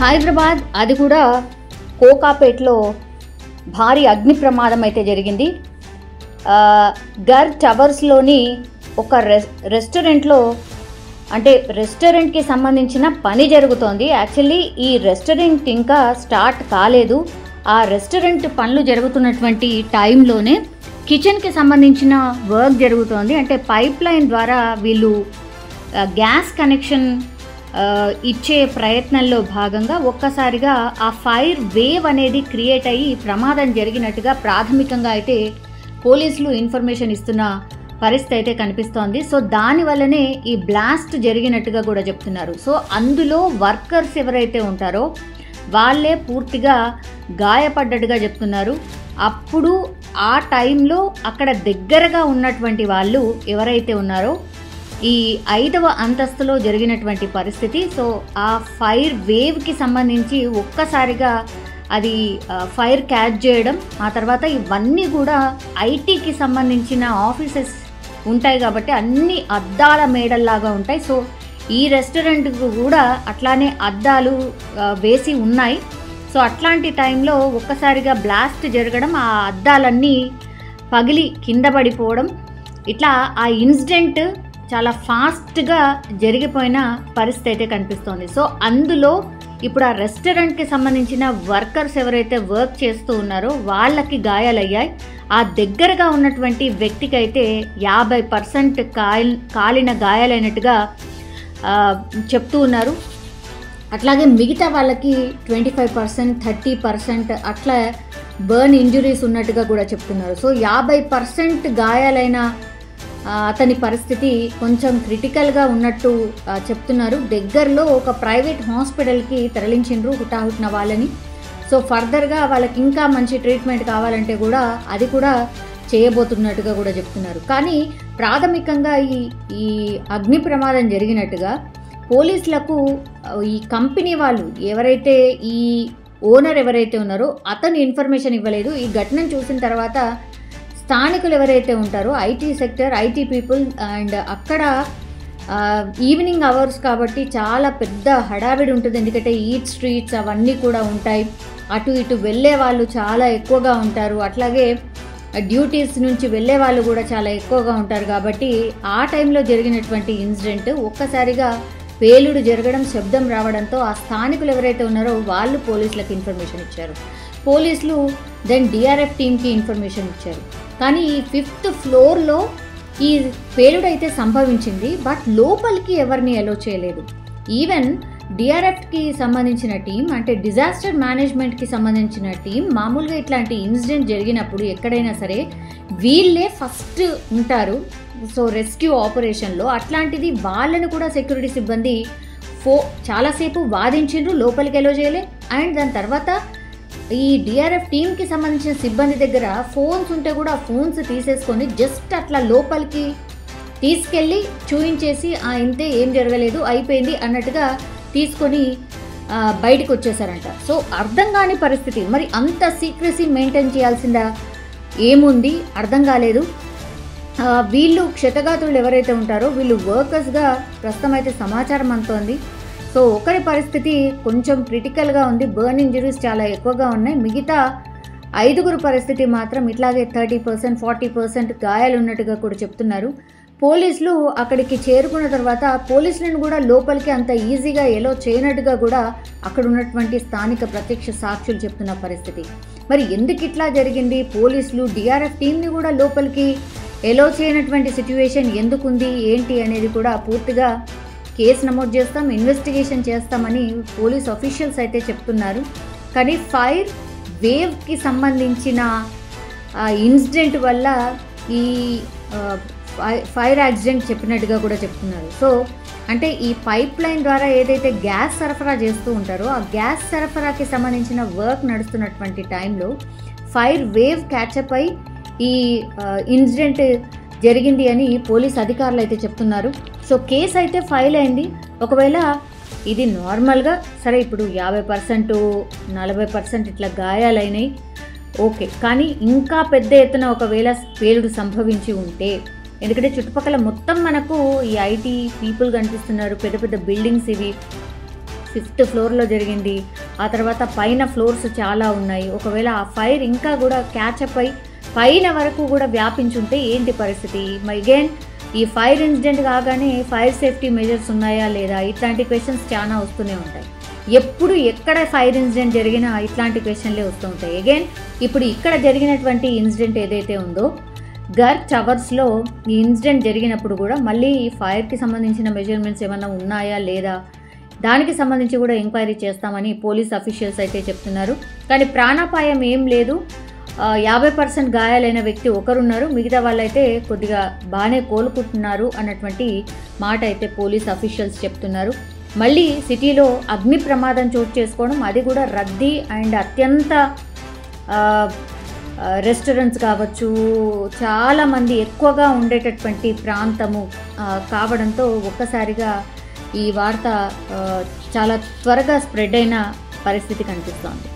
హైదరాబాద్ అది కూడా కోకాపేట్లో భారీ అగ్ని ప్రమాదం అయితే జరిగింది. గర్ టవర్స్లోని ఒక రెస్టారెంట్లో అంటే రెస్టారెంట్కి సంబంధించిన పని జరుగుతోంది. యాక్చువల్లీ ఈ రెస్టారెంట్ ఇంకా స్టార్ట్ కాలేదు. ఆ రెస్టారెంట్ పనులు జరుగుతున్నటువంటి టైంలోనే కిచెన్కి సంబంధించిన వర్క్ జరుగుతోంది. అంటే పైప్ లైన్ ద్వారా వీళ్ళు గ్యాస్ కనెక్షన్ ఇచ్చే ప్రయత్నంలో భాగంగా ఒక్కసారిగా ఆ ఫైర్ వేవ్ అనేది క్రియేట్ అయ్యి ప్రమాదం జరిగినట్టుగా ప్రాథమికంగా అయితే పోలీసులు ఇన్ఫర్మేషన్ ఇస్తున్న పరిస్థితి అయితే కనిపిస్తోంది. సో దానివల్లనే ఈ బ్లాస్ట్ జరిగినట్టుగా కూడా చెప్తున్నారు. సో అందులో వర్కర్స్ ఎవరైతే ఉంటారో వాళ్ళే పూర్తిగా గాయపడ్డట్టుగా చెప్తున్నారు. అప్పుడు ఆ టైంలో అక్కడ దగ్గరగా ఉన్నటువంటి వాళ్ళు ఎవరైతే ఉన్నారో ఈ 5వ అంతస్తులో జరిగినటువంటి పరిస్థితి. సో ఆ ఫైర్ వేవ్కి సంబంధించి ఒక్కసారిగా అది ఫైర్ క్యాచ్ చేయడం, ఆ తర్వాత ఇవన్నీ కూడా ఐటీకి సంబంధించిన ఆఫీసెస్ ఉంటాయి కాబట్టి అన్ని అద్దాల మేడల్లాగా ఉంటాయి. సో ఈ రెస్టారెంట్కు కూడా అట్లానే అద్దాలు వేసి ఉన్నాయి. సో అట్లాంటి టైంలో ఒక్కసారిగా బ్లాస్ట్ జరగడం, ఆ అద్దాలన్నీ పగిలి కింద పడిపోవడం, ఇట్లా ఆ ఇన్సిడెంట్ చాలా ఫాస్ట్గా జరిగిపోయిన పరిస్థితి అయితే కనిపిస్తోంది. సో అందులో ఇప్పుడు ఆ రెస్టారెంట్కి సంబంధించిన వర్కర్స్ ఎవరైతే వర్క్ చేస్తూ ఉన్నారో వాళ్ళకి గాయాలయ్యాయి. ఆ దగ్గరగా ఉన్నటువంటి వ్యక్తికి అయితే 50% కాలిన గాయాలైనట్టుగా చెప్తూ ఉన్నారు. అట్లాగే మిగతా వాళ్ళకి 25%, 30% అట్లా బర్న్ ఇంజురీస్ ఉన్నట్టుగా కూడా చెప్తున్నారు. సో 50% గాయాలైన అతని పరిస్థితి కొంచెం క్రిటికల్గా ఉన్నట్టు చెప్తున్నారు. దగ్గరలో ఒక ప్రైవేట్ హాస్పిటల్కి తరలించిండ్రు హుటాహుటిన వాళ్ళని. సో ఫర్దర్గా వాళ్ళకి ఇంకా మంచి ట్రీట్మెంట్ కావాలంటే కూడా అది కూడా చేయబోతున్నట్టుగా కూడా చెప్తున్నారు. కానీ ప్రాథమికంగా ఈ అగ్ని ప్రమాదం జరిగినట్టుగా పోలీసులకు ఈ కంపెనీ వాళ్ళు ఎవరైతే ఈ ఓనర్ ఎవరైతే ఉన్నారో అతను ఇన్ఫర్మేషన్ ఇవ్వలేదు. ఈ ఘటనను చూసిన తర్వాత స్థానికులు ఎవరైతే ఉంటారో IT sector, IT people and అక్కడ ఈవినింగ్ అవర్స్ కాబట్టి చాలా పెద్ద హడావిడి ఉంటుంది. ఎందుకంటే ఈట్ స్ట్రీట్స్ అవన్నీ కూడా ఉంటాయి. అటు ఇటు వెళ్ళే వాళ్ళు చాలా ఎక్కువగా ఉంటారు. అట్లాగే డ్యూటీస్ నుంచి వెళ్ళే వాళ్ళు కూడా చాలా ఎక్కువగా ఉంటారు. కాబట్టి ఆ టైంలో జరిగినటువంటి ఇన్సిడెంట్ ఒక్కసారిగా పేలుడు జరగడం, శబ్దం రావడంతో ఆ స్థానికులు ఎవరైతే ఉన్నారో వాళ్ళు పోలీసులకు ఇన్ఫర్మేషన్ ఇచ్చారు. పోలీసులు దెన్ డిఆర్ఎఫ్ టీమ్కి ఇన్ఫర్మేషన్ ఇచ్చారు. కానీ ఈ 5th ఫ్లోర్లో ఈ పేలుడు అయితే సంభవించింది. బట్ లోపలికి ఎవరిని అలో చేయలేదు. ఈవెన్ డిఆర్ఎఫ్కి సంబంధించిన టీం, అంటే డిజాస్టర్ మేనేజ్మెంట్కి సంబంధించిన టీం, మామూలుగా ఇట్లాంటి ఇన్సిడెంట్ జరిగినప్పుడు ఎక్కడైనా సరే వీళ్ళే ఫస్ట్ ఉంటారు. సో రెస్క్యూ ఆపరేషన్లో అట్లాంటిది వాళ్ళను కూడా సెక్యూరిటీ సిబ్బంది చాలాసేపు వాదించిండ్రు, లోపలికి ఎలో చేయలే. అండ్ దాని తర్వాత ఈ డిఆర్ఎఫ్ టీంకి సంబంధించిన సిబ్బంది దగ్గర ఫోన్స్ ఉంటే కూడా ఆ ఫోన్స్ తీసేసుకొని జస్ట్ అట్లా లోపలికి తీసుకెళ్ళి చూయించేసి ఇంతే, ఏం జరగలేదు, అయిపోయింది అన్నట్టుగా తీసుకొని బయటకు వచ్చేసారంట. సో అర్థం కాని పరిస్థితి. మరి అంత సీక్రెసీ మెయింటైన్ చేయాల్సిందా ఏముంది అర్థం కాలేదు. వీళ్ళు క్షతగాత్రులు ఎవరైతే ఉంటారో వీళ్ళు వర్కర్స్గా ప్రస్తుతం అయితే సమాచారం అందుతోంది. సో ఒకరి పరిస్థితి కొంచెం క్రిటికల్గా ఉంది, బర్న్ ఇంజరీస్ చాలా ఎక్కువగా ఉన్నాయి. మిగతా 5గురు పరిస్థితి మాత్రం ఇట్లాగే 30%, 40% గాయాలు ఉన్నట్టుగా కూడా చెప్తున్నారు. పోలీసులు అక్కడికి చేరుకున్న తర్వాత పోలీసులను కూడా లోపలికి అంత ఈజీగా ఎలో చేయనట్టుగా కూడా అక్కడ ఉన్నటువంటి స్థానిక ప్రత్యక్ష సాక్షులు చెప్తున్న పరిస్థితి. మరి ఎందుకు ఇట్లా జరిగింది, పోలీసులు డిఆర్ఎఫ్ టీంని కూడా లోపలికి ఎలో చేయనటువంటి సిచ్యువేషన్ ఎందుకుంది ఏంటి అనేది కూడా పూర్తిగా కేసు నమోదు చేస్తాం, ఇన్వెస్టిగేషన్ చేస్తామని పోలీస్ అఫీషియల్స్ అయితే చెప్తున్నారు. కానీ ఫైర్ వేవ్కి సంబంధించిన ఇన్సిడెంట్ వల్ల ఈ ఫైర్ యాక్సిడెంట్ చెప్పినట్టుగా కూడా చెప్తున్నారు. సో అంటే ఈ పైప్ లైన్ ద్వారా ఏదైతే గ్యాస్ సరఫరా చేస్తూ ఉంటారో ఆ గ్యాస్ సరఫరాకి సంబంధించిన వర్క్ నడుస్తున్నటువంటి టైంలో ఫైర్ వేవ్ క్యాచప్ అయి ఈ ఇన్సిడెంట్ జరిగింది అని పోలీస్ అధికారులు అయితే చెప్తున్నారు. సో కేసు అయితే ఫైల్ అయింది. ఒకవేళ ఇది నార్మల్గా సరే ఇప్పుడు 50%, 40% ఇట్లా గాయాలైనాయి, ఓకే. కానీ ఇంకా పెద్ద ఎత్తున ఒకవేళ పేలుడు సంభవించి ఉంటే, ఎందుకంటే చుట్టుపక్కల మొత్తం మనకు ఈ ఐటీ పీపుల్ కనిపిస్తున్నారు, పెద్ద పెద్ద బిల్డింగ్స్ ఇవి. 5th ఫ్లోర్లో జరిగింది. ఆ తర్వాత పైన ఫ్లోర్స్ చాలా ఉన్నాయి. ఒకవేళ ఆ ఫైర్ ఇంకా కూడా క్యాచప్ అయి పైన వరకు కూడా వ్యాపించుంటే ఏంటి పరిస్థితి? అగైన్ ఈ ఫైర్ ఇన్సిడెంట్ కాగానే ఫైర్ సేఫ్టీ మెజర్స్ ఉన్నాయా లేదా, ఇట్లాంటి క్వశ్చన్స్ చాలా వస్తూనే ఉంటాయి. ఎప్పుడు ఎక్కడ ఫైర్ ఇన్సిడెంట్ జరిగినా ఇట్లాంటి క్వశ్చన్లే వస్తూ ఉంటాయి. అగైన్ ఇప్పుడు ఇక్కడ జరిగినటువంటి ఇన్సిడెంట్ ఏదైతే ఉందో గర్ టవర్స్లో ఈ ఇన్సిడెంట్ జరిగినప్పుడు కూడా మళ్ళీ ఈ ఫైర్కి సంబంధించిన మెజర్మెంట్స్ ఏమైనా ఉన్నాయా లేదా, దానికి సంబంధించి కూడా ఎంక్వైరీ చేస్తామని పోలీస్ అఫీషియల్స్ అయితే చెప్తున్నారు. కానీ ప్రాణాపాయం ఏం లేదు. 50% గాయాలైన వ్యక్తి ఒకరున్నారు, మిగతా వాళ్ళైతే కొద్దిగా బాగానే కోలుకుంటున్నారు అన్నటువంటి మాట అయితే పోలీస్ అఫీషియల్స్ చెప్తున్నారు. మళ్ళీ సిటీలో అగ్ని ప్రమాదం చోటు చేసుకోవడం, అది కూడా రద్దీ అండ్ అత్యంత రెస్టారెంట్స్ కావచ్చు, చాలామంది ఎక్కువగా ఉండేటటువంటి ప్రాంతము కావడంతో ఒక్కసారిగా ఈ వార్త చాలా త్వరగా స్ప్రెడ్ అయిన పరిస్థితి కనిపిస్తోంది.